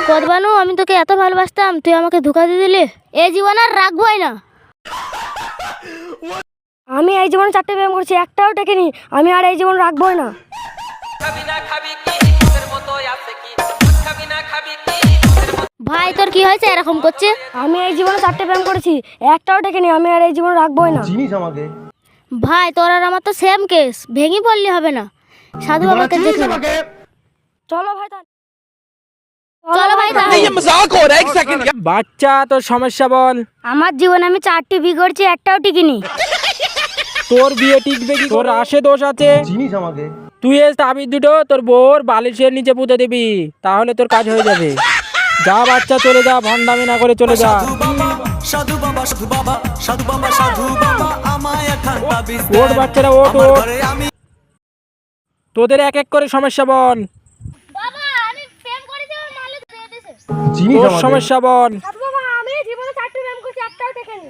পদ্মানু, আমি তোকে এত ভালোবাসতাম, তুই আমাকে ধোকা দিয়ে দিলি। এই জীবন আর রাখবোই না। আমি এই জীবনে 4টে প্রেম করছি, একটাও টেকেনি। আমি আর এই জীবন রাখবোই না। ভাই তোর কি হয়েছে এরকম করছে? আমি এই জীবনে 4টে প্রেম করেছি, একটাও টেকেনি। আমি আর এই জীবন রাখবোই না। চিনিস আমাকে? ভাই তোর আর আমার তো সেম কেস, ভেঙে পড়লে হবে না। সাধু বাবাকে দেখে নাও। চলো ভাই তাহলে। চলো ভাই তাহলে। বাচ্চা, তোর সমস্যা বল। আমার জীবনে আমি 4টি বিয়ে করছি, একটাও টিকিনি। তোর বিয়ে টিকবে কি? তোর আসে দোষ আছে। চিনিস আমাকে? তুই এই তাবিজ দুটো তোর বউর বালিশের নিচে পুঁতে দিবি, তাহলে তোর কাজ হয়ে যাবে। যা বাচ্চা, চলে যা, ভন্ডামি না করে চলে যা। সাধু বাবা সাধু বাবা সাধু বাবা সাধু বাবা আমায় এখন তাবিজ দেন। ওঠ বাচ্চারা, ওঠ আমার ওঠ। ঘরে আমি তোদের এক এক করে সমস্যা বল। বাবা আমি প্রেম করেছি, আমার মালে দিয়ে দিয়েছে। চিনিস তোর আমাকে? সমস্যা বল। সাধু বাবা, আমি এই জীবনে 4টি প্রেম করছি, একটাও টেকেনি।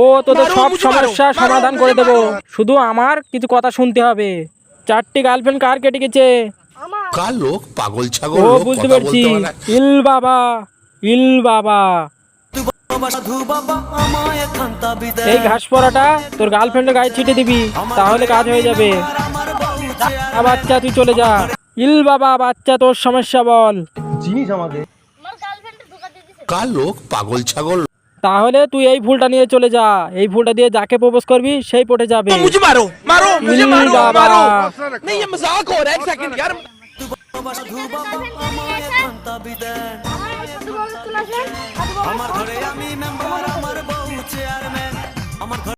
ও তোদের সব সমস্যা সমাধান করে দেবো, শুধু আমার কিছু কথা শুনতে হবে। 4টি গার্লফ্রেন্ড কার কেটে গেছে? কার লোক? পাগল ছাগল ও লোক, বুঝতে কথা পারছি। বলতে পারে না। ইল বাবা, ইল বাবা। বাবা সাধু বাবা আমায় এখন তাবিজ দেন। এই ঘাস পরাটা তোর গার্লফ্রেন্ডের গায়ে ছিটে দিবি, তাহলে কাজ হয়ে যাবে। আমার বউ চেয়ার বাচ্চা তুই চলে যা। ইল বাবা, বাচ্চা তোর সমস্যা বল। চিনিস আমাকে? আমার গার্লফ্রেন্ডে ধোকা দিয়ে দিয়েছে। কার লোক? পাগল ছাগল। তাহলে তুই এই ফুলটা নিয়ে চলে যা। এই ফুলটা দিয়ে যাকে প্রপোজ করবি সেই পটে যাবে। ইল বাবা। বাবা সাধু বাবা আমায় এখন তাবিজ দেন। আমার ঘরে আমি মেম্বার, আমার বউ চেয়ারম্যান। আমার ঘরে